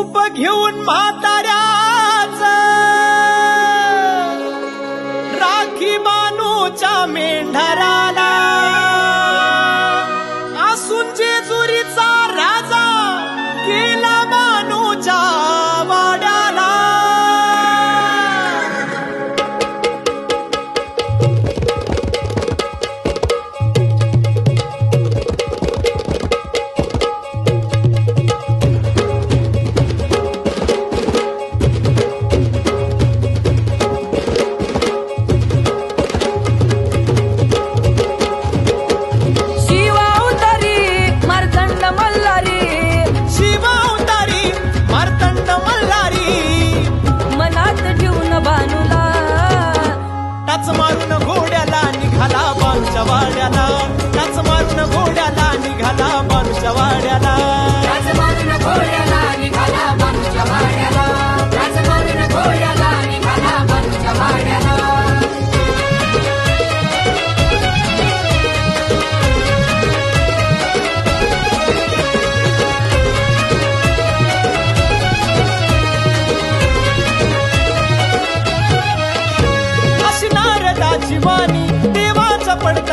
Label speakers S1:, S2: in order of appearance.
S1: रूप घेऊन म्हाताऱ्याच राखी मानूच्या मेंढराला असून जेजुरीचा राजा गेला मानूच्या वाड्याला टाच मारून घोड्याला निघाला बालूच्या वाड्याला टाच मारून घोड्याला निघाला बालूच्या वाड्याला
S2: टाच मारून घोड्याला निघाला बालूच्या वाड्याला टाच मारून घोड्याला निघाला बालूच्या वाड्याला
S1: अशी नारदाची वाणी देवाचा पडका